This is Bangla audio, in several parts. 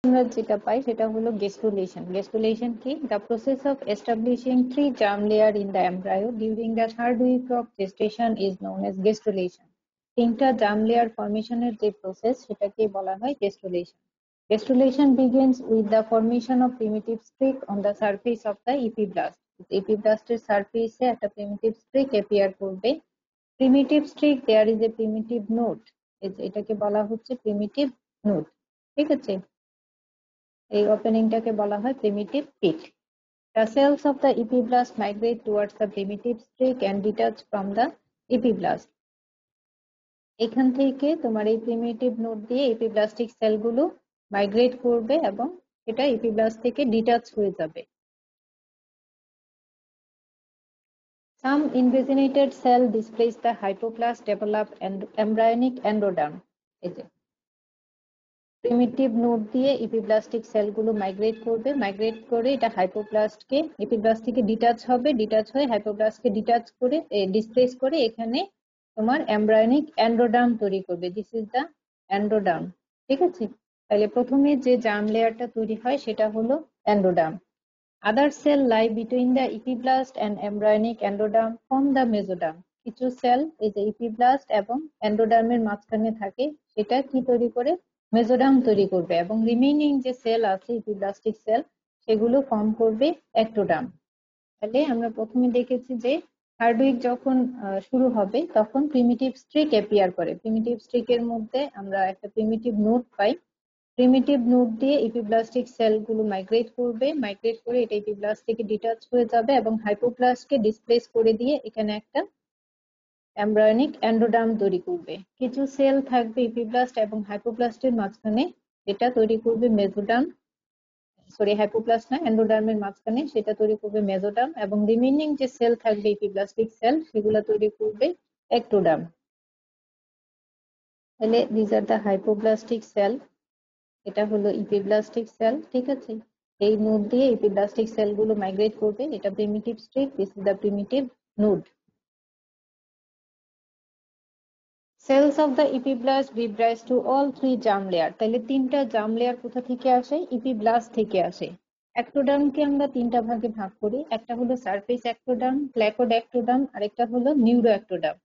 আমরা যেটা পাই সেটা হলো গেস্টুলেশন। গেস্টুলেশন কি? The process of establishing 3 germ layer in the embryo during the 3rd week of gestation is known as gastrulation. 3টা জার্ম লেয়ার ফরমেশনের যে প্রসেস সেটাকে বলা হয় গেস্টুলেশন। Gastrulation begins with the formation of primitive streak on the surface of the epiblast. Epiblastের সারফেসে একটা প্রিমিটিভ স্ট্রিক অ্যাপিয়ার করবে। Primitive streak there is a primitive node, এটাকে বলা হচ্ছে প্রিমিটিভ নোড। ঠিক আছে, এই ওপেনিংটাকে বলা হয় primitive pit. The cells of the epiblast migrate towards the primitive streak and detach from the epiblast. এখান থেকে তোমার এই প্রিমিটিভ নোড দিয়ে এপিব্লাস্টিক সেলগুলো মাইগ্রেট করবে এবং এটা এপিব্লাস্ট থেকে ডিটাচ হয়ে যাবে। Some invaginated cell displace the hypoblast, develop embryonic endoderm. এই যে প্রিমিটিভ নোড দিয়ে এপিব্লাস্টিক সেলগুলো মাইগ্রেট করবে, মাইগ্রেট করে এটা হাইপোব্লাস্টকে এপিব্লাস্ট থেকে ডিটাচ হবে, ডিটাচ হয়ে হাইপোব্লাস্টকে ডিটাচ করে ডিসপ্লেস করে এখানে তোমার এমব্রায়োনিক এন্ডোডার্ম তৈরি করবে। This is the endoderm. ঠিক আছে, তাহলে প্রথমে যে জার্ম লেয়ারটা তৈরি হয় সেটা হলো endoderm. Other cell lie between the epiblast and embryonic endoderm form the mesoderm. কিছু সেল এই যে ইপিব্লাস্ট এবং এন্ডোডার্মের মাঝখানে থাকে, সেটা কি তৈরি করে? মেজোডার্ম তৈরি করবে। এবং রিমেইনিং যে সেল আছে ইপিব্লাস্টিক সেল, সেগুলো ফর্ম করবে একটোডার্ম। তাহলে আমরা প্রথমে দেখেছি যে থার্ড উইক যখন শুরু হবে তখন প্রিমিটিভ স্ট্রিক অ্যাপিয়ার করে। প্রিমিটিভ স্ট্রিকের মধ্যে আমরা একটা প্রিমিটিভ নোড পাই। প্রিমিটিভ নোড দিয়ে এপিব্লাস্টিক সেলগুলো মাইগ্রেট করবে, মাইগ্রেট করে এটা এপিব্লাস্ট থেকে ডিটাচ হয়ে যাবে এবং হাইপোব্লাস্টকে ডিসপ্লেস করে দিয়ে এখানে একটা এমব্রায়োনিক এন্ডোডার্ম তৈরি করবে। কিছু সেল থাকবে এপিব্লাস্ট এবং হাইপোব্লাস্টের মাঝখানে, এটা তৈরি করবে মেজোডার্ম। সরি, হাইপোপ্লাস্ট না, এন্ডোডার্মের মাঝখানে, সেটা তৈরি করবে মেজোডার্ম। এবং রিমেইনিং যে সেল থাকবে এপিপ্লাস্টিক সেল, সেগুলো তৈরি করবে একটোডার্ম। তাহলে this are the hypoblastic cell, এটা হলো ইপিব্লাস্টিক সেল। ঠিক আছে, এই নোড দিয়ে এপিব্লাস্টিক সেলগুলো মাইগ্রেট করবে, এটা primitive streak, this is the primitive node. Cells of the epiblast give rise to all 3 germ layer. তাহলে 3টা জার্ম লেয়ার কোথা থেকে আসে? ইপিব্লাস্ট থেকে আসে। অ্যাক্টোডার্মকে আমরা 3টা ভাগে ভাগ করি, একটা হলো সারফেস অ্যাক্টোডার্ম, প্ল্যাকোড অ্যাক্টোডার্ম, আরেকটা হলো নিউরো অ্যাক্টোডার্ম।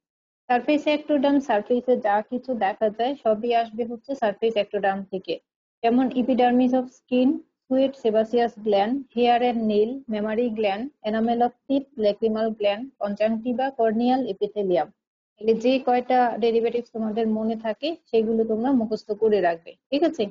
সারফেস অ্যাক্টোডার্ম, সারফেসে যা কিছু দেখা যায় সবই আসবে হচ্ছে সারফেস অ্যাক্টোডার্ম থেকে, যেমন epidermis of skin, sweat sebaceous gland, hair and nail, mammary gland, enamel of teeth, lacrimal gland, conjunctiva, corneal epithelium. তাহলে যে কয়টা ডেরিভেটিভস তোমাদের মনে থাকে সেগুলো তোমরা মুখস্থ করে রাখবে। ঠিক আছে,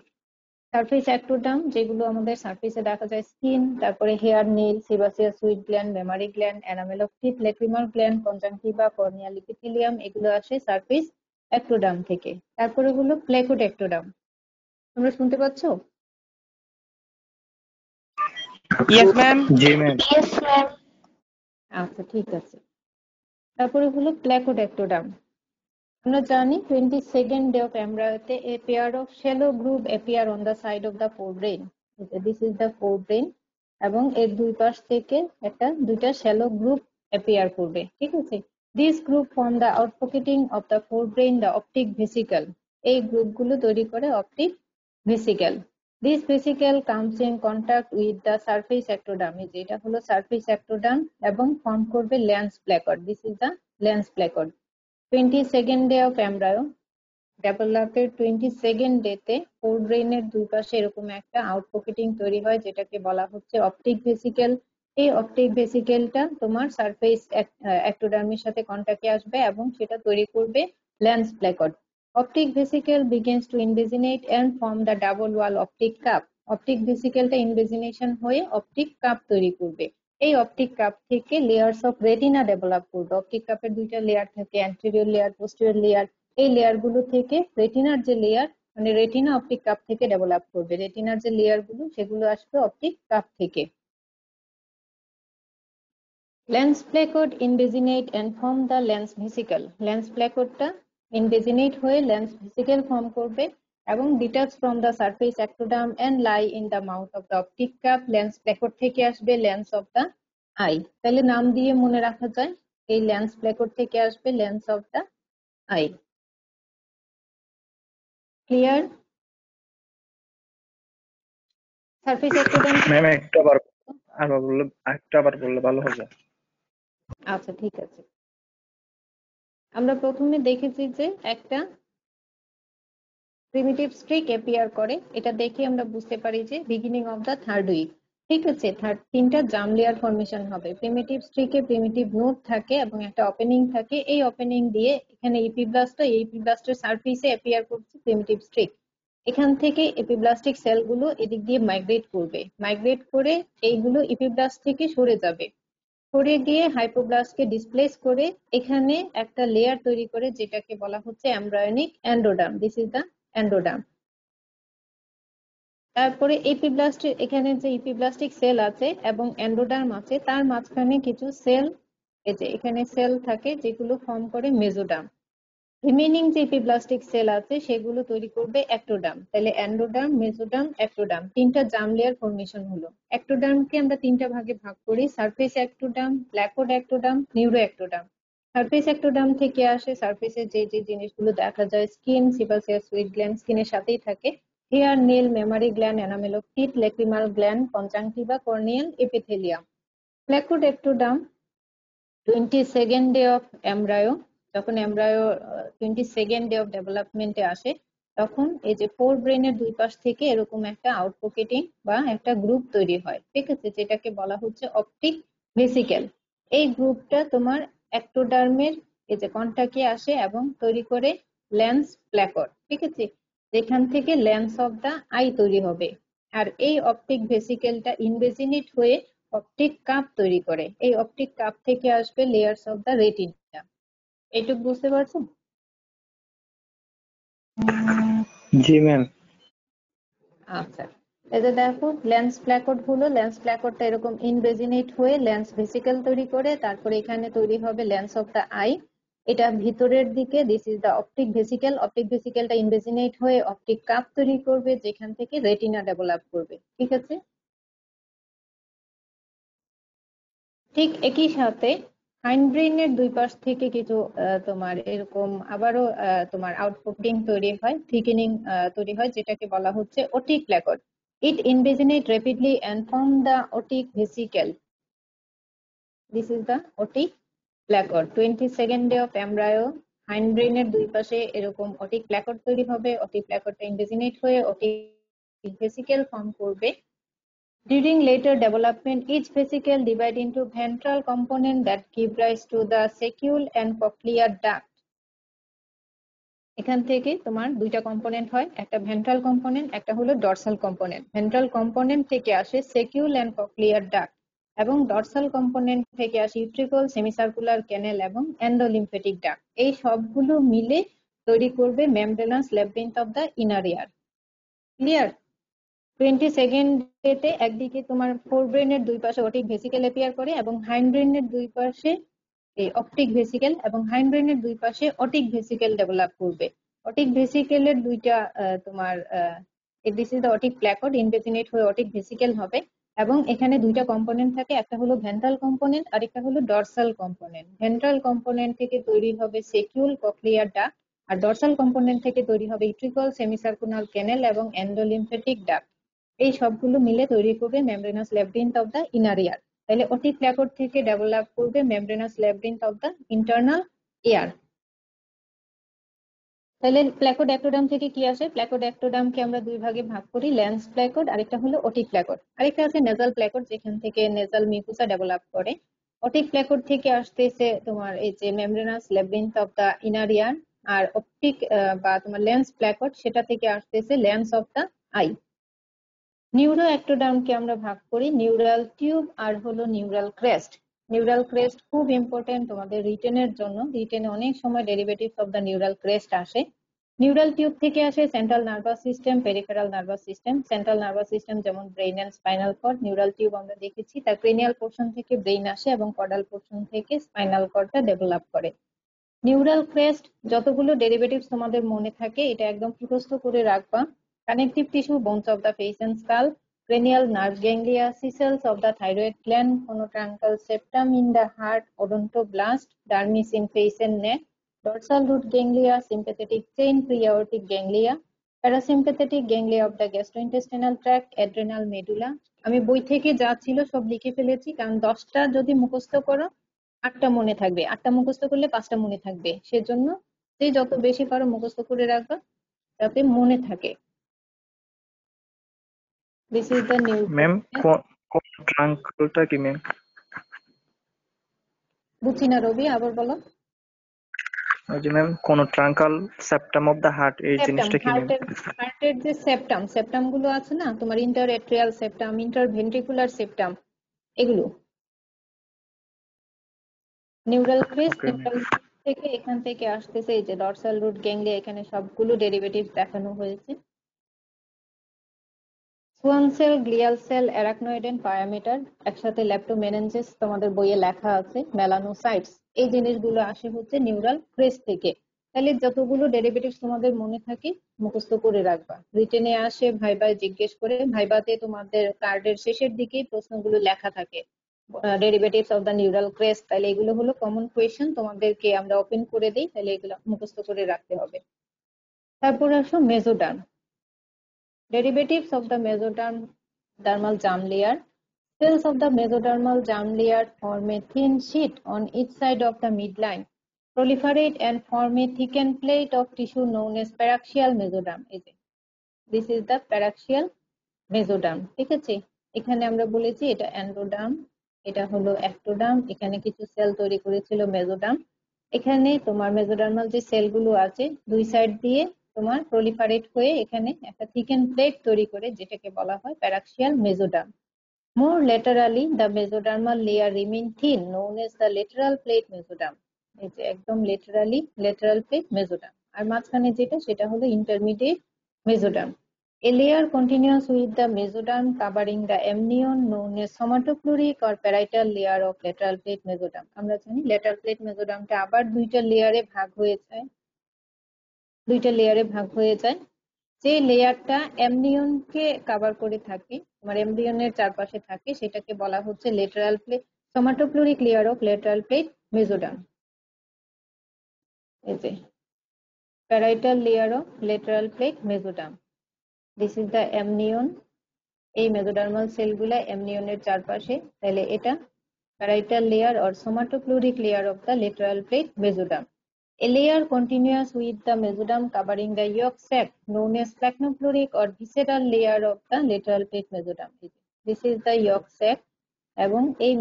সারফেস অ্যাক্টোডার্ম যেগুলো আমাদের সারফেসে দেখা যায়, স্কিন, তারপরে hair, nail, sebaceous sweat gland, mammary gland, enamel of teeth, lacrimal gland, conjunctiva, corneal epithelium, এগুলো আসে সারফেস অ্যাক্টোডার্ম থেকে। তারপরে হলো প্ল্যাকোড অ্যাক্টোডার্ম। তোমরা শুনতে পাচ্ছ? Yes, ma'am. জি ম্যাম। আচ্ছা, ঠিক আছে। তারপরে হলো প্ল্যাকোড অ্যাক্টোডার্ম। আমরা জানি 22nd day of embryoতে a pair of shallow groove appear on the side of the forebrain. This is the forebrain এবং এর দুই পাশ থেকে দুইটা শ্যালো গ্রুপ অ্যাপিয়ার করবে। ঠিক আছে, this group form the outpocketing of the forebrain, the optic vesicle. এই গ্রুপগুলো তৈরি করে optic vesicle. This vesicle comes in contact with the surface ectoderm. এটা হলো সারফেস অ্যাক্টোডার্ম এবং ফর্ম করবে lens placode. This is the lens placode. 22nd day of embryo ডেভেলপের 22nd ডেতে ফোরব্রেইনের দুই পাশে এরকম একটা আউটপকেটিং তৈরি হয়, যেটাকে বলা হচ্ছে অপটিক ভেসিকেল। এই অপটিক ভেসিকেলটা তোমার সারফেস অ্যাক্টোডার্মের সাথে কন্টাক্টে আসবে এবং সেটা তৈরি করবে lens placode. Optic vesicle begins to invaginate and form the double wall optic cup. Optic ভেসিকেলটা ইনভেজিনেশন হয়ে অপটিক কাপ তৈরি করবে। এই অপটিক কাপ থেকে লেয়ার্স অফ রেটিনা ডেভেলপ করবে। অপটিক কাপের দুইটা লেয়ার থাকে, অ্যান্টেরিয়র লেয়ার, পোস্টেরিয়র লেয়ার। এই লেয়ার গুলো থেকে রেটিনার যে লেয়ার, মানে রেটিনা অপটিক কাপ থেকে ডেভেলপ করবে। রেটিনার যে লেয়ার গুলো সেগুলো আসবে অপটিক কাপ থেকে। Lens placode ইনভেজিনেট and form the lens vesicle. Lens প্ল্যাকডটা ইনভেজিনেট হয়ে লেন্স ভেসিকল ফর্ম করবে এবং detach from the surface ectoderm and lie in the mouth of the optic cup. Lens placode থেকে আসবে লেন্স অফ দ্য আই। তাহলে নাম দিয়ে মনে রাখা যায়, এই লেন্স প্ল্যাকড থেকে আসবে lens of the I. Clear? Surface ectoderm. Ma'am একটা বার বললে ভালো হবে। আচ্ছা ঠিক আছে, আমরা প্রথমে দেখেছি যে একটা প্রিমিটিভ স্ট্রিক অ্যাপিয়ার করে, এটা দেখে আমরা বুঝতে পারি যে beginning of the third week. ঠিক আছে, তিনটা জাম লেয়ার ফরমেশন হবে। প্রিমিটিভ স্ট্রিকে প্রিমিটিভ নোড থাকে এবং একটা ওপেনিং থাকে। এই ওপেনিং দিয়ে এখানে এপিব্লাস্টের সারফেসে অ্যাপিয়ার করছে প্রিমিটিভ স্ট্রিক। এখান থেকে এপিব্লাস্টিক সেলগুলো এদিক দিয়ে মাইগ্রেট করবে, মাইগ্রেট করে এইগুলো এপিব্লাস্ট থেকে সরে যাবে, সরে গিয়ে হাইপোব্লাস্টকে ডিসপ্লেস করে এখানে একটা লেয়ার তৈরি করে, যেটাকে বলা হচ্ছে embryonic endoderm. This is the endoderm. তারপরে এপিব্লাস্টের এখানে যে এপিব্লাস্টিক সেল আছে এবং এন্ডোডার্ম আছে, তার মাঝখানে কিছু সেল, এই যে এখানে সেল থাকে যেগুলো ফর্ম করে মেজোডার্ম। রিমেইনিং যে এপিব্লাস্টিক সেল আছে সেগুলো তৈরি করবে অ্যাক্টোডার্ম। তাহলে এন্ডোডার্ম, মেজোডার্ম, অ্যাক্টোডার্ম, তিনটা জার্ম লেয়ার ফরমেশন হলো। অ্যাক্টোডার্মকে আমরা তিনটা ভাগে ভাগ করি: surface ectoderm, placode ectoderm, neuro ectoderm. Surface ectoderm থেকে আসে সারফেসে যে যে জিনিসগুলো দেখা যায়: স্কিন, সিবাসিয়াস সুইট গ্ল্যান্ড, স্কিনের সাথেই থাকে, hair, nail, mammary gland, enamel of teeth, lacrimal gland, conjunctiva, corneal epithelium. Placode ectoderm 22nd day of embryo, যখন এমব্রায়ো 22nd ডে অফ ডেভেলপমেন্টে আসে, তখন এই যে ফোর ব্রেনের দুই পাশ থেকে এরকম একটা আউটপকেটিং বা একটা গ্রুপ তৈরি হয়। ঠিক আছে, যেটাকে বলা হচ্ছে অপটিক ভেসিকেল। এই গ্রুপটা তোমার অ্যাক্টোডার্মের এই যে কন্টাকে আসে এবং তৈরি করে লেন্স প্ল্যাকড। ঠিক আছে, যেখান থেকে লেন্স অফ দা আই তৈরি হবে। আর এই অপটিক ভেসিকেলটা ইনভেজিনেট হয়ে অপটিক কাপ তৈরি করে। এই অপটিক কাপ থেকে আসবে লেয়ার্স অফ দা রেটিনা। এইটুকু বুঝতে পারছো? জি ম্যাম। আচ্ছা, এই যে দেখো লেন্স প্ল্যাকড হলো, লেন্স প্ল্যাকডটা এরকম ইনভেজিনেট হয়ে লেন্স ভেসিকেল তৈরি করে, তারপরে এখানে তৈরি হবে লেন্স অফ দা আই। এটা ভিতরের দিকে, this is the optic vesicle. Optic ভেসিকেলটা ইনভেজিনেট হয়ে অপটিক কাপ তৈরি করবে, যেখান থেকে রেটিনা ডেভেলপ করবে। ঠিক আছে, ঠিক একই সাথে হাইন্ডব্রেনের দুই পাশ থেকে কিছু তোমার এরকম আবারও তোমার আউটপুটিং তৈরি হয়, থিকেনিং তৈরি হয়, যেটাকে বলা হচ্ছে otic placode. It invaginate rapidly and form the otic vesicle. This is the otic placode. 22nd day of embryo, হাইন্ডব্রেনের দুই পাশে এরকম ওটিক প্ল্যাকড তৈরি হবে। ওটিক প্ল্যাকডটা ইনভেজিনেট হয়ে ওটিক ভেসিকেল ফর্ম করবে। During later development, each vesicle divides into ventral component that give rise to the saccule and cochlear duct. এখান থেকে তোমার দুইটা কম্পোনেন্ট হয়, একটা ভেন্ট্রাল কম্পোনেন্ট, একটা হলো ডরসাল কম্পোনেন্ট। ভেন্ট্রাল কম্পোনেন্ট থেকে আসে সেকিউল এন্ড কক্লিয়ার ডাক্ট, এবং ডরসাল কম্পোনেন্ট থেকে আসে ইউট্রিকল, সেমিসার্কুলার ক্যানেল এবং এন্ডোলিম্ফেটিক ডাক্ট। এই সবগুলো মিলে তৈরি করবে membranous labyrinth of the inner year. Clear? 22nd ডেতে একদিকে তোমার ফোর ব্রেনের দুই পাশে অটিক ভেসিকেল অ্যাপিয়ার করে এবং হাইন্ড ব্রেনের দুই পাশে এই অপটিক ভেসিকেল, এবং হাইন্ড ব্রেনের দুই পাশে অটিক ভেসিকেল ডেভেলপ করবে। অটিক ভেসিকেলের দুইটা তোমার দিস ইজ দ্য অটিক প্ল্যাকড, ইনভেজিনেট হয়ে অটিক ভেসিকেল হবে, এবং এখানে দুইটা কম্পোনেন্ট থাকে, একটা হলো ভেন্ট্রাল কম্পোনেন্ট আর একটা হলো ডরসাল কম্পোনেন্ট। ভেন্ট্রাল কম্পোনেন্ট থেকে তৈরি হবে সেকিউল, কক্লিয়ার ডাক্ট, আর ডরসাল কম্পোনেন্ট থেকে তৈরি হবে ইউট্রিকল, সেমিসার্কুলার ক্যানেল এবং এন্ডোলিম্ফেটিক ডাক্ট। এই সবগুলো মিলে তৈরি করবে membranous labyrinth of the inner ear. তাহলে অটিক প্ল্যাকড থেকে ডেভেলপ করবে membranous labyrinth of the internal ear. তাহলে প্ল্যাকড অ্যাক্টোডার্ম থেকে কি আসে? প্ল্যাকড অ্যাক্টোডার্মকে আমরা দুই ভাগে ভাগ করি, লেন্স প্ল্যাকড, আরেকটা হলো অটিক প্ল্যাকড, আরেকটা আছে নেজাল প্ল্যাকড, যেখান থেকে নেজাল মিউকুসা ডেভেলপ করে। অটিক প্ল্যাকড থেকে আসতেছে তোমার এই যে membranous labyrinth of the inner ear, আর অপটিক বা তোমার লেন্স প্ল্যাকড, সেটা থেকে আসতেছে লেন্স অফ দ্য আই। নিউরো অ্যাক্টোডার্মকে আমরা ভাগ করি নিউরাল টিউব আর হলো নিউরাল ক্রেস্ট। নিউরাল ক্রেস্ট খুব ইম্পর্টেন্ট তোমাদের রিটেনের জন্য, রিটেনে অনেক সময় derivatives of the neural crest আসে। নিউরাল টিউব থেকে আসে central nervous system, peripheral nervous system. Central nervous system যেমন brain and spinal cord, neural tube আমরা দেখেছি তার ক্রেনিয়াল পোর্শন থেকে ব্রেইন আসে এবং কর্ডাল পোর্শন থেকে স্পাইনাল কর্ডটা ডেভেলপ করে। নিউরাল ক্রেস্ট যতগুলো ডেরিভেটিভস তোমাদের মনে থাকে এটা একদম মুখস্থ করে রাখবা। Connective tissue, bones of the face and skull, cranial nerve ganglia, cells of the thyroid gland, phonotruncal septum in the heart, odontoblast, dermis in face and neck, dorsal root ganglia, sympathetic chain, pre-aortic ganglia, parasympathetic ganglia of the gastrointestinal tract, adrenal medulla. আমি বই থেকে যা ছিল সব লিখে ফেলেছি, কারণ 10টা যদি মুখস্থ করো 8টা মনে থাকবে, 8টা মুখস্থ করলে 5টা মনে থাকবে, সেজন্য যে যত বেশি পারো মুখস্থ করে রাখবা যাতে মনে থাকে। This is the new. Ma'am কোন ট্রাঙ্কটা কি ম্যাম? বুঝছি না রবি, আবার বলো। ওই যে ম্যাম কোন ট্রাঙ্কাল সেপ্টাম অফ দ্য হার্ট, এই সেপ্টাম, জিনিসটা কি ম্যাম? হার্টের যে সেপ্টাম গুলো আছে না, তোমার interatrial septum, interventricular septum, এগুলো neural crest. Okay ma'am. Neural থেকে এখান থেকে আসতেছে এই যে ডরসাল রুট গ্যাংলিয়া, এখানে সবগুলো ডেরিভেটিভ দেখানো হয়েছে। Schwann cell, glial cell, arachnoid and pia mater, একসাথে ল্যাপ্টোমেনেনজেস তোমাদের বইয়ে লেখা আছে, মেলানোসাইটস, এই জিনিসগুলো আসে হচ্ছে নিউরাল ক্রেস্ট থেকে। তাহলে যতগুলো ডেরিভেটিভ তোমাদের মনে থাকে মুখস্থ করে রাখবা। রিটেনে আসে, ভাইবায় জিজ্ঞেস করে, ভাইবাতে তোমাদের কার্ডের শেষের দিকে প্রশ্নগুলো লেখা থাকে derivatives of the neural crest. তাহলে এগুলো হলো কমন কোয়েশ্চেন, তোমাদেরকে আমরা ওপেন করে দিই, তাহলে এগুলো মুখস্থ করে রাখতে হবে। তারপর আসো mesoderm. Derivatives of the mesodermal germ layer. Cells of the mesodermal germ layer form a thin sheet on each side of the midline, proliferate and form a thickened plate of tissue known as paraxial mesoderm. This is the paraxial mesoderm. ঠিক আছে, এখানে আমরা বলেছি এটা এন্ডোডার্ম, এটা হলো অ্যাক্টোডার্ম, এখানে কিছু সেল তৈরি করেছিল মেসোডার্ম। এখানে তোমার মেসোডার্মাল যে সেলগুলো আছে দুই সাইড দিয়ে তোমার প্রলিফারেট হয়ে এখানে একটা থিকেন প্লেট তৈরি করে, যেটাকে বলা হয় paraxial mesoderm. More লেটারালি the mesodermal layer remain thin, known as the lateral plate mesoderm. এই যে একদম লেটারালি লেটারাল প্লেট মেসোডার্ম, আর মাঝখানে যেটা সেটা হলো intermediate mesoderm. A layer continuous with the mesoderm covering the amnion known as somatopleuric or parietal layer of lateral plate mesoderm. আমরা জানি lateral plate mesoderm টা আবার দুইটা লেয়ারে ভাগ হয়ে যায়, যে লেয়ারটা অ্যামনিয়নকে কভার করে থাকে, তোমার এমব্রিয়নের চারপাশে থাকে, সেটাকে বলা হচ্ছে lateral plate, somatopleuric layer of lateral plate mesoderm. এই যে parietal layer of lateral plate mesoderm, this is the amnion. এই মেসোডার্মাল সেলগুলা অ্যামনিয়নের চারপাশে, তাহলে এটা parietal layer or somatopleuric layer of the lateral plate mesoderm. A layer continuous with the mesoderm covering the yolk sac known as flacnopluric or visceral layer of the lateral plate mesoderm. This is the yolk sac এবং এই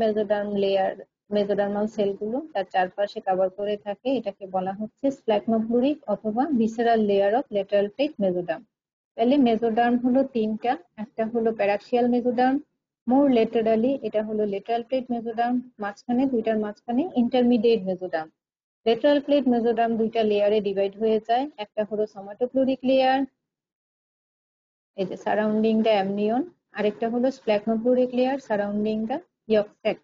মেসোডার্মাল সেলগুলো তার চারপাশে কভার করে থাকে, এটাকে বলা হচ্ছে স্প্ল্যাকনোপ্লুরিক অথবা visceral layer of lateral plate mesoderm. তাহলে মেসোডার্ম হলো তিনটা, একটা হলো প্যারাক্সিয়াল মেসোডার্ম, মোর লেটারালি এটা হলো লেটারাল প্লেট মেসোডার্ম, মাঝখানে দুইটার মাঝখানে intermediate mesoderm. Lateral plate mesoderm দুইটা লেয়ারে ডিভাইড হয়ে যায়, একটা হলো সোমাটোপ্লুরিক লেয়ার, এই যে সারাউন্ডিং দ্য অ্যামনিয়ন, আরেকটা হলো splanchnopleuric layer surrounding the yolk sac.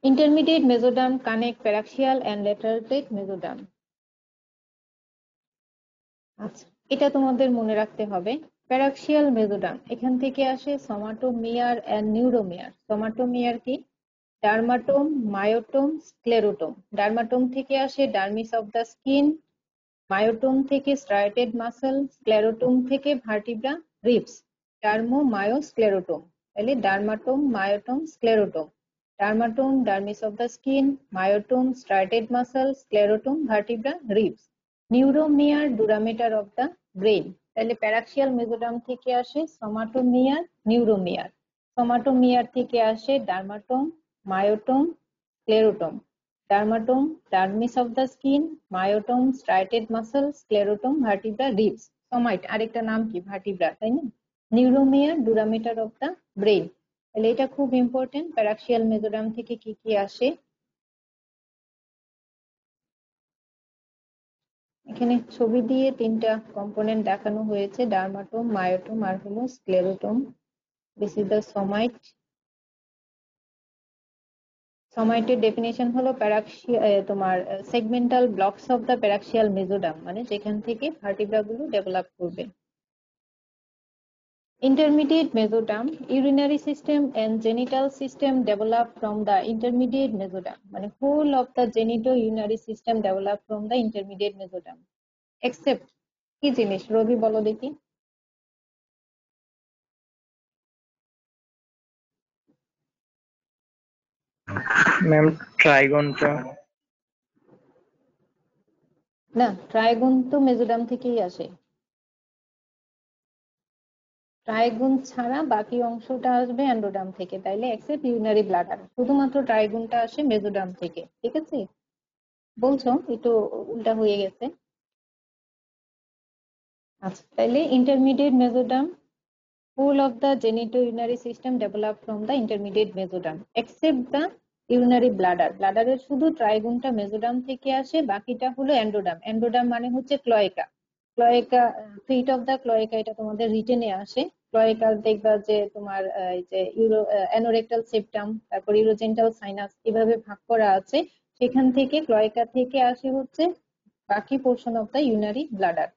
Intermediate mesoderm connect paraxial and lateral plate mesoderm. আচ্ছা, এটা তোমাদের মনে রাখতে হবে। প্যারাক্সিয়াল মেসোডার্ম এখান থেকে আসে সোমাটোমিয়ার এন্ড নিউরোমিয়ার। সোমাটোমিয়ার কি? Dermatome, myotome, sclerotome. ডার্মাটোম থেকে আসে dermis of the skin, myotome থেকে স্ট্রাইটেড মাসল, স্ক্লেরোটোম থেকে vertebra ribs. Dermo myo sclerotome, তাহলে dermatome, myotome, sclerotome. Dermatome dermis of the skin, myotome striated muscle, sclerotome vertebra ribs. Neuromere dura mater of the brain. তাহলে প্যারাক্সিয়াল মেসোডার্ম থেকে আসে সোমাটোমিয়ার, নিউরোমিয়ার। সোমাটোমিয়ার থেকে আসে dermatome, myotome, sclerotome. Dermatome dermis of the skin, myotome striated muscle, sclerotome vertebra ribs. Somite আরেকটা নাম কি? ভার্টিব্রা, তাই না? নিউরোমিয়ার ডুরামেটার অফ দ্য ব্রেন। তাহলে এটা খুব ইম্পর্টেন্ট, প্যারাক্সিয়াল মেসোডার্ম থেকে কি কি আসে। এখানে ছবি দিয়ে তিনটা কম্পোনেন্ট দেখানো হয়েছে, ডার্মাটোম, মায়োটোম আর হলো sclerotome. This is the somite. সোমাইটের ডেফিনেশন হলো তোমার segmental blocks of the paraxial mesoderm, মানে যেখান থেকে ভার্টিব্রা গুলো ডেভেলপ করবে। Intermediate mesoderm, urinary system and genital system develop from the intermediate mesoderm, মানে whole of the genito-urinary system develop from the intermediate mesoderm. Except কি জিনিস রবি বলো দেখি। ম্যাম ট্রাইগনটা। না, ট্রাইগন তো মেজোডাম থেকেই আসে। ট্রাইগুন ছাড়া বাকি অংশটা আসবে অ্যান্ডোডাম থেকে, তাইলে এক্সেপ্ট ইউরিনারি ব্লাডার, শুধুমাত্র ট্রাইগুনটা আসে মেজোডাম থেকে। ঠিক আছে, বলছো একটু উল্টা হয়ে গেছে। আচ্ছা, তাইলে intermediate মেজোডাম, whole of the genitourinary system developed from the intermediate mesoderm except the urinary bladder. ব্লাডারের শুধু ট্রাইগুনটা মেজোডাম থেকে আসে, বাকিটা হলো এন্ডোডাম। এন্ডোডাম মানে হচ্ছে ক্লয়েকা। ক্লয়েকা, ফিট অফ দা ক্লয়েকা, এটা তোমাদের রিটেনে আসে। ক্লয়েকা দেখবা যে তোমার এই যে অ্যানোরেক্টাল সেপ্টাম, তারপর ইউরোজেন্টাল সাইনাস, এভাবে ভাগ করা আছে। সেখান থেকে ক্লয়েকা থেকে আসে হচ্ছে বাকি portion of the urinary bladder.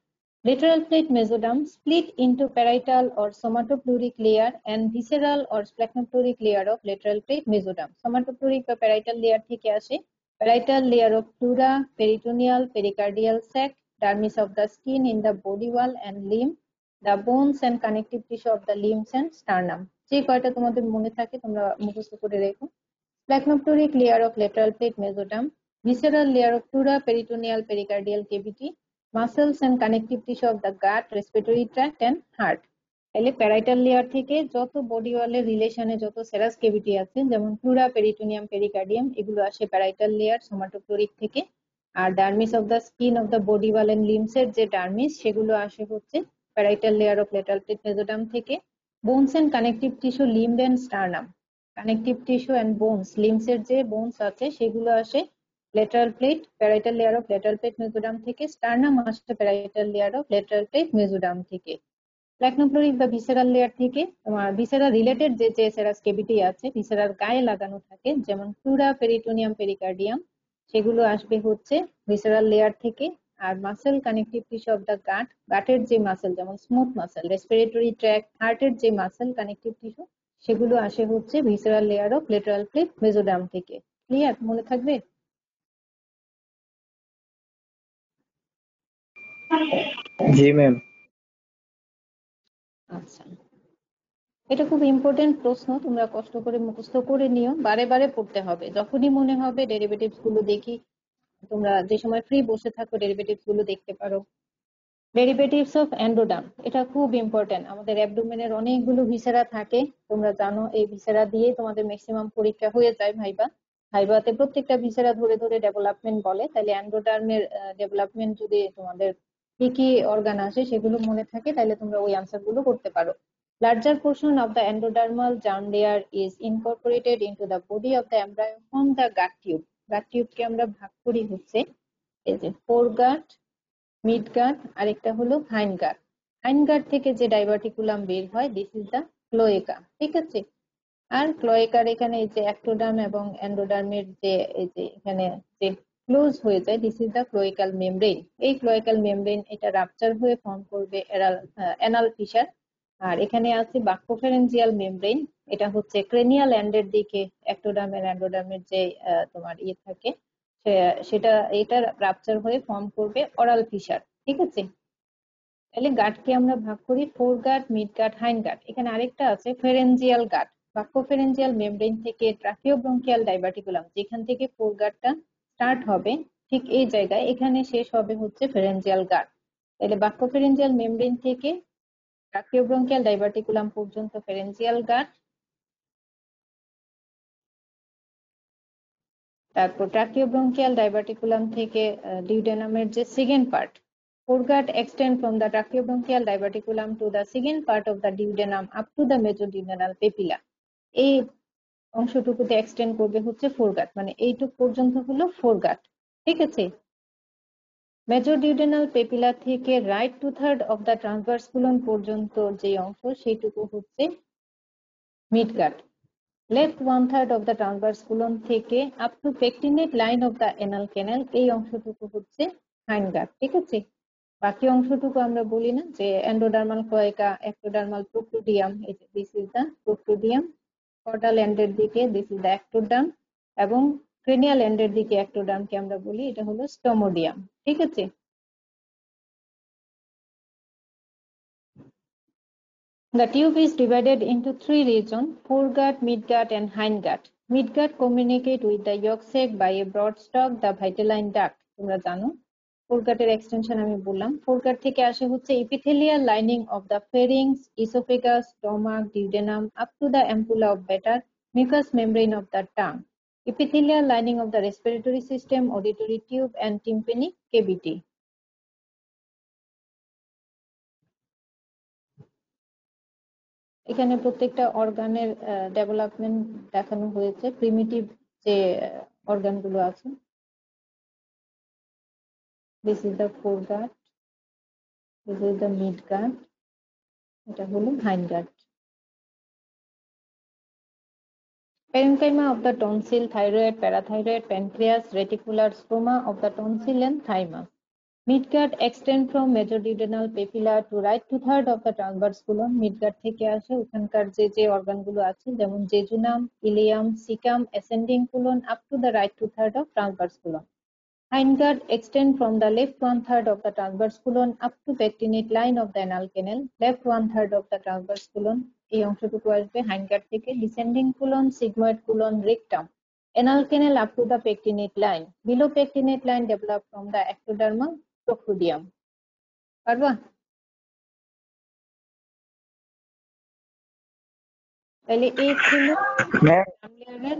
Lateral plate mesoderm split into parietal or somatopleuric layer and visceral or splachnopleuric layer of lateral plate mesoderm. Somatopleuric বা parietal layer থেকে আসে। Parietal layer of pleura, peritoneal, pericardial sac, dermis of the skin in the body wall and limb, the bones and connective tissue of the limbs and sternum. যে কয়টা তোমাদের মনে থাকে তোমরা মুখস্থ করে রেখো। Splachnopleuric layer of lateral plate mesoderm, visceral layer of pleura, peritoneal, pericardial cavity, muscles and connective tissue of the gut, respiratory tract and heart. তাহলে প্যারাইটাল লেয়ার থেকে যত বডি ওয়ালের রিলেশনে যত সেরাস কেভিটি আছে, যেমন প্লুরা, পেরিটোনিয়াম, পেরিকার্ডিয়াম, এগুলো আসে প্যারাইটাল লেয়ার সোমাটোফ্লোরিক থেকে। আর dermis of the skin of the body wall and limbs এর যে ডার্মিস, সেগুলো আসে হচ্ছে parietal layer of lateral plate mesoderm থেকে। Bones and connective tissue, limb and sternum, connective tissue and bones, limbs এর যে বোনস আছে সেগুলো আসে lateral plate, parietal layer of lateral plate mesoderm থেকে। স্টার্নাম আসে parietal layer of lateral plate mesoderm থেকে। প্ল্যাকনোফ্লোরিক বা ভিসেরাল লেয়ার থেকে তোমার ভিসেরা রিলেটেড যে যে সেরাস কেভিটি আছে ভিসেরার গায়ে লাগানো থাকে, যেমন প্লুরা, পেরিটোনিয়াম, পেরিকার্ডিয়াম, সেগুলো আসবে হচ্ছে ভিসেরাল লেয়ার থেকে। আর muscle connective tissue of the gut, গাটের যে মাসেল যেমন স্মুথ মাসেল, রেসপিরেটরি ট্র্যাক্ট, হার্টের যে মাসেল কানেকটিভ টিস্যু, সেগুলো আসে হচ্ছে visceral layer of lateral plate mesoderm থেকে। ক্লিয়ার? মনে থাকবে? জি ম্যাম। আচ্ছা, এটা খুব ইম্পর্টেন্ট প্রশ্ন, তোমরা কষ্ট করে মুখস্থ করে নিও, বারে বারে পড়তে হবে। যখনই মনে হবে ডেরিভেটিভস গুলো দেখি, তোমরা যে সময় ফ্রি বসে থাকো ডেরিভেটিভস গুলো দেখতে পারো। ডেরিভেটিভস অফ এন্ডোডার্ম, এটা খুব ইম্পর্টেন্ট। আমাদের অ্যাবডোমেনের অনেকগুলো ভিসেরা থাকে, তোমরা জানো এই ভিসেরা দিয়ে তোমাদের ম্যাক্সিমাম পরীক্ষা হয়ে যায় ভাইবা। ভাইবাতে প্রত্যেকটা ভিসেরা ধরে ধরে ডেভেলপমেন্ট বলে, তাহলে এন্ডোডার্মের ডেভেলপমেন্ট যদি তোমাদের কি কি অর্গান আসে সেগুলো মনে থাকে, তাহলে তোমরা ওই আনসার গুলো করতে পারো। Larger portion of the endodermal germ layer is incorporated into the body of the embryo from the gut tube. Gut tube কে আমরা ভাগ করি হচ্ছে এই যে ফোর গাট, মিড গাট, আরেকটা হলো হাইন্ড গাট। হাইন্ড গাট থেকে যে ডাইভার্টিকুলাম বের হয়, দিস ইজ দা ক্লোয়েকা। ঠিক আছে, আর ক্লোয়েকার এখানে এই যে অ্যাক্টোডার্ম এবং এন্ডোডার্মের যে এই যে এখানে যে ক্লোজ হয়ে যায়, দিস ইজ দা ক্লোয়েকাল মেমব্রেন। এই ক্লোয়েকাল মেমব্রেন এটা রাপচার হয়ে ফর্ম করবে অ্যানাল ফিশার। আর এখানে আছে বাক্যোফেরেঞ্জিয়াল মেমব্রেন, এটা হচ্ছে ক্রেনিয়াল এন্ডের দিকে অ্যাক্টোডার্মের এন্ডোডার্মের যে তোমার ইয়ে থাকে, সেটা এটা রাপচার হয়ে ফর্ম করবে অরাল ফিশার। ঠিক আছে, তাহলে গাটকে আমরা ভাগ করি ফোর গাট, মিড গাট, হাইন্ড গাট। এখানে আরেকটা আছে ফেরেঞ্জিয়াল গাট। বাক্যোফেরেঞ্জিয়াল মেমব্রেন থেকে ট্রাকিওব্রঙ্কিয়াল ডাইভার্টিকুলাম, যেখান থেকে ফোর গাটটা স্টার্ট হবে, ঠিক এই জায়গায় এখানে শেষ হবে হচ্ছে ফেরেঞ্জিয়াল গাট। তাহলে বাক্যোফেরেঞ্জিয়াল মেমব্রেন থেকে ট্রাকিওব্রঙ্কিয়াল ডাইভার্টিকুলাম পর্যন্ত ফেরেঞ্জিয়াল গাট, তারপর ট্রাকিওব্রঙ্কিয়াল ডাইভার্টিকুলাম থেকে ডিউডেনামের যে second part, foregut extend from the tracheobronchial diverticulum to the second part of the duodenum up to the mesoduodenal papilla. এই অংশটুকুতে এক্সটেন্ড করবে হচ্ছে ফোরগাট, মানে এইটুক পর্যন্ত হলো ফোরগাট। ঠিক আছে, মেজোডিউডেনাল পেপিলা থেকে right two third of the transverse colon পর্যন্ত যে অংশ, সেইটুকু হচ্ছে midgut. Left one third of the transverse colon থেকে up to pectinate line of the anal canal, এই অংশটুকু হচ্ছে হাইন্ডগাট। ঠিক আছে, বাকি অংশটুকু আমরা বলি না যে এন্ডোডার্মাল ক্লোয়েকা, এক্টোডার্মাল প্রোক্লুডিয়াম, এই যে দিস ইজ দা প্রোক্লুডিয়াম, কর্ডাল এন্ডের দিকে দিস ইজ দা অ্যাক্টোডার্ম, এবং ক্রেনিয়াল এন্ডের দিকে অ্যাক্টোডার্মকে আমরা বলি এটা হলো স্টোমোডিয়াম। ঠিক আছে, The tube is divided into three regions: foregut, midgut, and hindgut. Midgut communicate with the yolk sac by a broad stalk, the vitelline duct. তোমরা জানো ফোরগাটের এক্সটেনশন আমি বললাম। ফোরগাট থেকে আসে হচ্ছে epithelial lining of the pharynx, esophagus, stomach, duodenum up to the ampulla of better mucous membrane of the tongue. Epithelial lining of the respiratory system, auditory tube, and tympanic cavity. এখানে প্রত্যেকটা অর্গানের ডেভেলপমেন্ট দেখানো হয়েছে, প্রিমিটিভ যে অর্গানগুলো আছে। This is the ফোরগাট, this is the মিডগাট, এটা হলো হাইন্ডগাট। Parenchyma of the tonsil, thyroid, parathyroid, pancreas, reticular stroma of the tonsil and thymus. Midgut extend from major duodenal papilla to right two-third of the transverse colon. Midgut থেকে আসে ওখানকার যে অর্গানগুলো আছে, যেমন jejunum, Ilium, caecum, ascending colon up to the right two-third of transverse colon. Hindgut extend from the left one-third of the transverse colon up to pectinate line of the anal canal. Left one-third of the transverse colon, এই অংশটুকু আসবে হাইন্ডগাট থেকে। Descending colon, sigmoid colon, rectum, anal canal up to the pectinate line. Below pectinate line develop from the ectodermal procudium. পারবা? তাহলে এই ছিল ম্যাম লেয়ারের।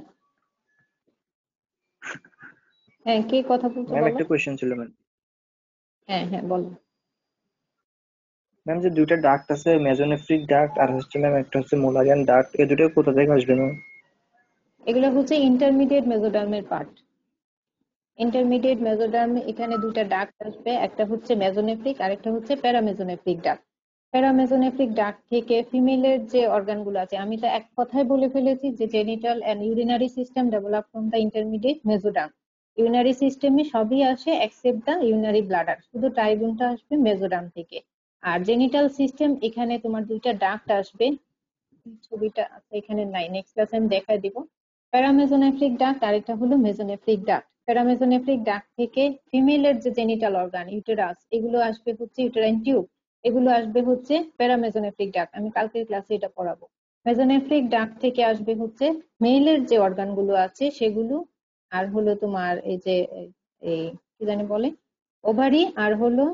হ্যাঁ, কে কথা বলছো ম্যাম বলো। একটা কোয়েশ্চেন ছিল ম্যাম। হ্যাঁ হ্যাঁ বলো। ম্যাম যে দুইটা ডাক্ট আছে, মেজোনেফ্রিক ডাক্ট আর হচ্ছে ম্যাম একটা হচ্ছে মোলারিয়ান ডাক্ট, এই দুটো কোথা থেকে আসবে ম্যাম? এগুলো হচ্ছে ইন্টারমিডিয়েট মেজোডার্মের পার্ট। ইন্টারমিডিয়েট মেজোডার্মে এখানে দুইটা ডাক্ট আসবে, একটা হচ্ছে মেজোনেফ্রিক আর একটা হচ্ছে প্যারামেজোনেফ্রিক ডাক্ট। প্যারামেজোনেফ্রিক ডাক্ট থেকে ফিমেলের যে অর্গানগুলো আছে, আমি তো এক কথায় বলে ফেলেছি যে genital and urinary system develop from the intermediate mesoderm. Urinary সিস্টেমে সবই আসে এক্সেপ্ট দ্য ইউরিনারি ব্লাডার, শুধু ট্রাইবুনটা আসবে মেজোডার্ম থেকে। আর জেনিটাল সিস্টেম এখানে তোমার দুইটা ডাক্ট আসবে, ছবিটা আছে এখানে নাই, নেক্সট ক্লাসে আমি দেখাই দিব। প্যারামেজোনেফ্রিক ডাক্ট আর এটা হলো মেজোনেফ্রিক ডাক্ট। প্যারামেজোনেফ্রিক ডাক্ট থেকে ফিমেলের যে জেনিটাল অর্গান ইউটেরাস, এগুলো আসবে হচ্ছে ইউটেরাইন টিউব, এগুলো আসবে হচ্ছে প্যারামেজোনেফ্রিক ডাক্ট। আমি কালকের ক্লাসে এটা পড়াবো। মেজোনেফ্রিক ডাক্ট থেকে আসবে হচ্ছে মেইলের যে অর্গান গুলো আছে সেগুলো, আর হলো তোমার এই যে এই কি জানি বলে ওভারি, আর হলো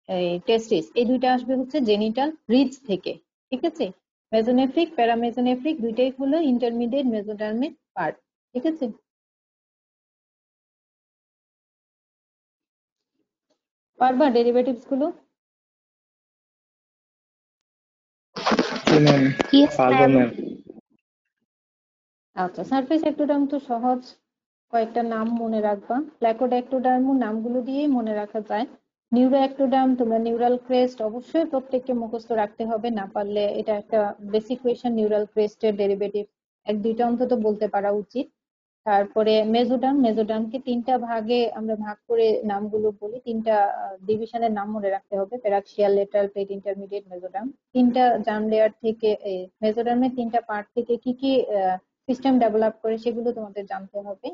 এই টেস্টিস, এই দুইটা আসবে হচ্ছে জেনিটাল রিজ থেকে। ঠিক আছে, মেজোনেফ্রিক প্যারামেজোনেফ্রিক দুইটাই হলো ইন্টারমিডিয়েট মেজোডার্মের পার্ট। ঠিক আছে, পারবা ডেরিভেটিভস গুলো? জি ম্যাম, Yes, পারবো ma'am. ম্যাম। আচ্ছা, সারফেস একটোডার্ম তো সহজ, কয়েকটা নাম মনে রাখবা। প্ল্যাকোডেক্টোডার্ম নামগুলো দিয়েই মনে রাখা যায়। নিউরো একটোডার্ম, তোমরা নিউরাল ক্রেস্ট অবশ্যই প্রত্যেককে মুখস্থ রাখতে হবে, না পারলে এটা একটা বেসিক কোয়েশ্চেন, নিউরাল ক্রেস্টের ডেরিভেটিভ এক দুইটা অন্তত বলতে পারা উচিত। তারপরে মেজোডার্ম, মেজোডার্মকে তিনটা ভাগে আমরা ভাগ করে নামগুলো বলি, তিনটা ডিভিশনের নাম মনে রাখতে হবে: প্যারাক্সিয়াল, লেটারাল, প্রেট, ইন্টারমিডিয়েট, মেজোডার্ম। তিনটা জার্ম লেয়ার থেকে মেজোডার্মের তিনটা পার্ট থেকে কি কি সিস্টেম ডেভেলপ করে সেগুলো তোমাদের জানতে হবে।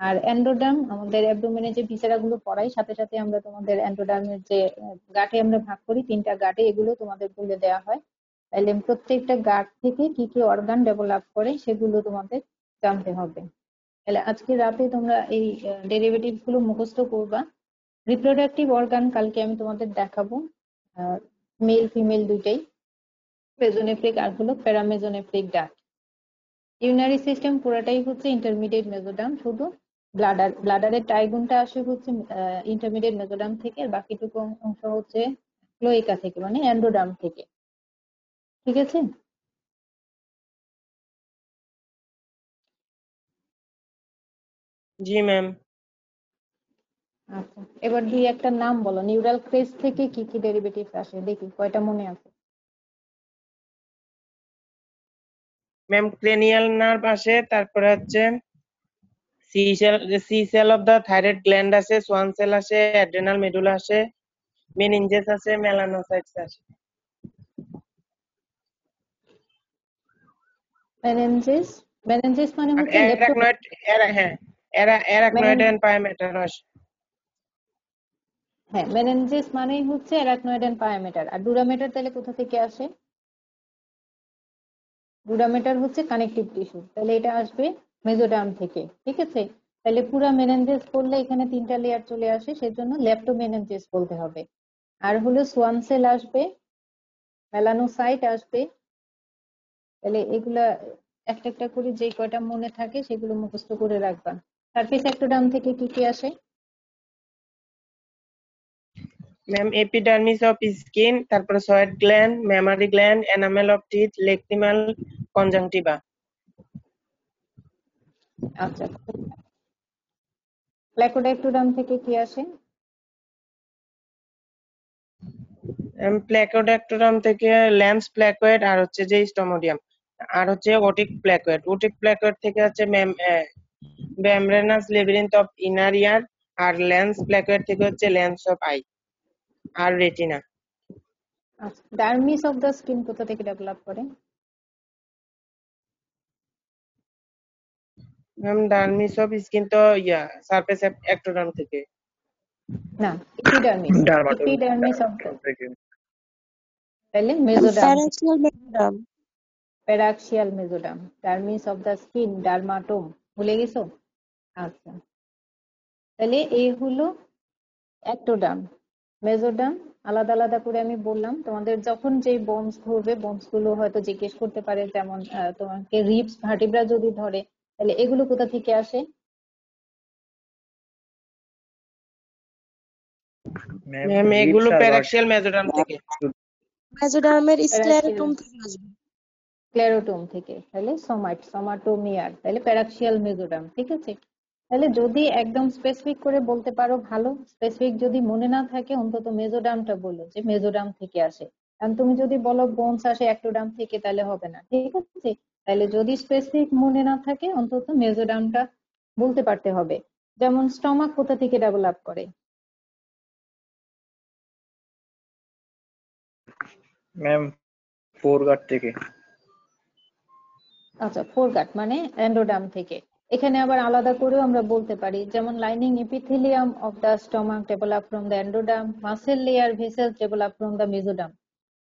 আর এন্ডোডার্ম, আমাদের অ্যাবডোমেনে যে ভিসেরা গুলো পড়াই, সাথে সাথে আমরা তোমাদের এন্ডোডার্মের যে গাটে আমরা ভাগ করি তিনটা গাটে, এগুলো তোমাদের বলে দেওয়া হয়। তাহলে প্রত্যেকটা গাট থেকে কি কি অর্গান ডেভেলপ করে সেগুলো তোমাদের জানতে হবে। তাহলে আজকে রাতে তোমরা এই ডেরিভেটিভস গুলো মুখস্থ করবা। রিপ্রোডাক্টিভ অর্গান কালকে আমি তোমাদের দেখাবো, মেল ফিমেল দুইটাই, মেজোনেফ্রিক আর হলো প্যারামেজোনেফ্রিক ডাক্ট। ইউরিনারি সিস্টেম পুরোটাই হচ্ছে ইন্টারমিডিয়েট মেজোডার্ম, শুধু ব্লাডারের টাইগুনটা আসে হচ্ছে ইন্টারমিডিয়েট মেজোডার্ম থেকে, আর বাকিটুকু অংশ হচ্ছে ক্লোইকা থেকে, মানে এন্ডোডার্ম থেকে। ঠিক আছে, জি ম্যাম। আচ্ছা এবার দুই একটা নাম বলো, নিউরাল ক্রেস্ট থেকে কি কি ডেরিভেটিভ আসে, দেখি কয়টা মনে আছে। ম্যাম ক্রেনিয়াল নার্ভ আসে, তারপরে হচ্ছে C cell of the thyroid gland আছে, সোয়ান সেল আসে, অ্যাড্রেনাল মেডুলা আসে, মেনিনজেস আছে, মেলানোসাইটস আসে। মেনেনজিস, মেনেনজিস মানে আর হচ্ছে লেপ্টো, অ্যারাকনয়েড, হ্যাঁ, অ্যারাকনয়েড এন্ড পায়োমেটার আসে। হ্যাঁ মেনেনজিস মানেই হচ্ছে অ্যারাকনয়েড এন্ড পায়োমেটার। আর ডুরামেটার তাহলে কোথা থেকে আসে? রুডামেটার হচ্ছে কানেকটিভ টিস্যু, তাহলে এটা আসবে মেজোডার্ম থেকে। ঠিক আছে, তাহলে পুরা মেনেঞ্জেস করলে এখানে 3টা লেয়ার চলে আসে, সেজন্য লেপ্টোমেনেঞ্জেস বলতে হবে। আর হলো সোয়ান সেল আসবে, মেলানোসাইট আসবে। তাহলে এগুলা একটা একটা করে যে কয়টা মনে থাকে সেগুলো মুখস্থ করে রাখবা। সারফেস একটোডার্ম থেকে কি কি আসে? ম্যাম এপিডার্মিস অফ স্কিন, তারপরে sweat gland, mammary gland, enamel of teeth, lacrimal, conjunctiva. আচ্ছা, প্ল্যাকোডাক্টোডার্ম থেকে কি আসে? প্ল্যাকোডাক্টোরাম থেকে ল্যান্স প্ল্যাকয়েড, আর হচ্ছে যে স্টোমোডিয়াম, আর হচ্ছে ওটিক প্ল্যাকয়েড। ওটিক প্ল্যাকয়েড থেকে হচ্ছে membranous labyrinth of inner ear, আর ল্যান্স প্ল্যাকয়েড থেকে হচ্ছে লেন্স অফ আই আর রেটিনা। আচ্ছা, ডার্মিস অফ দ্য স্কিন কোথা থেকে ডেভেলপ করে? ম্যাম ডার্মিস অফ স্কিন তো সারফেস একটোডার্ম থেকে। না, epidermis. Dermatome epidermis of the, থেকে। তাহলে mesoderm, paraxial membrane. Paraxial mesoderm. Dermis of the skin, dermatome, ভুলে গেছো? আচ্ছা, তাহলে এই হলো একটোডার্ম। মেজোডার্ম আলাদা আলাদা করে আমি বললাম তোমাদের, যখন যে বোনস ধরবে বোনস গুলো হয়তো জিজ্ঞেস করতে পারে, যেমন তোমাকে রিবস ভার্টিব্রা যদি ধরে, তাহলে এগুলো কোথা থেকে আসে? ম্যাম এগুলো প্যারাক্সিয়াল মেজোডার্ম থেকে। মেজোডার্মের প্যারাক্সিয়াল স্ক্লেরোটোম থেকে আসবে। স্ক্লেরোটোম থেকে, তাহলে সোমাটোমিয়ার, তাহলে প্যারাক্সিয়াল মেজোডার্ম। ঠিক আছে, তাহলে যদি একদম স্পেসিফিক করে বলতে পারো ভালো, স্পেসিফিক যদি মনে না থাকে অন্তত মেজোডার্মটা বলো যে মেজোডার্ম থেকে আসে। কারণ তুমি যদি বলো বোনস আসে একটোডার্ম থেকে তাহলে হবে না। ঠিক আছে, তাহলে যদি স্পেসিফিক মনে না থাকে অন্তত মেজোডার্মটা বলতে পারতে হবে। যেমন স্টমাক কোথা থেকে ডেভেলপ করে? ম্যাম ফোরগার্ড থেকে। আচ্ছা, ফোরগাট মানে এন্ডোডার্ম থেকে। এখানে আবার আলাদা করেও আমরা বলতে পারি, যেমন lining epithelium of the stomach develop from the endoderm, muscle layer vessels develop from the mesoderm.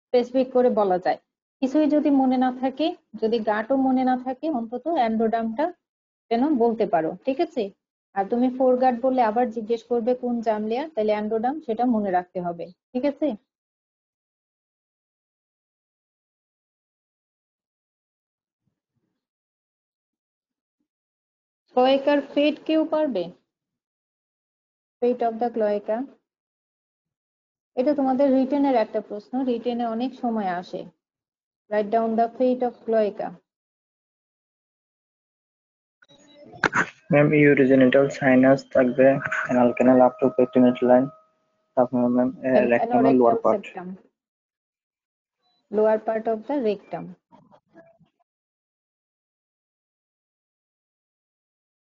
Specific করে বলা যায়। কিছুই যদি মনে না থাকে, যদি গাটও মনে না থাকে, অন্তত এন্ডোডার্মটা কেন বলতে পারো। ঠিক আছে, আর তুমি ফোরগাট বললে আবার জিজ্ঞেস করবে কোন জার্ম লেয়ার, তাহলে এন্ডোডার্ম সেটা মনে রাখতে হবে। ঠিক আছে, ক্লোয়েকার ফেট কেউ পারবে? ফেট অফ দ্য ক্লোয়েকা, এটা তোমাদের রিটেনের একটা প্রশ্ন, রিটেনে অনেক সময় আসে। Write down the fate of cloaca. Ma'am urogenital sinus থাকবে, anal canal up to pectinate line, তারপর ম্যাম রেকটামের lower anorectal part. Septum, lower part of the rectum.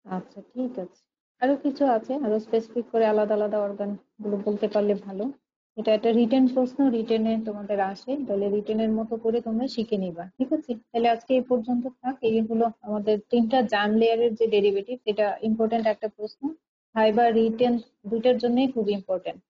আচ্ছা, ঠিক আছে। আরো কিছু আছে, আরো স্পেসিফিক করে আলাদা আলাদা অর্গান গুলো বলতে পারলে ভালো। এটা একটা রিটেন প্রশ্ন, রিটেনে তোমাদের আসে, তাহলে রিটেনের মতো করে তোমরা শিখে নিবা। ঠিক আছে, তাহলে আজকে এই পর্যন্ত থাক। এই হলো আমাদের 3টা জার্ম লেয়ারের যে ডেরিভেটিভ, এটা ইম্পর্টেন্ট একটা প্রশ্ন। ভাইবা রিটেন দুইটার জন্যই খুব ইম্পর্টেন্ট।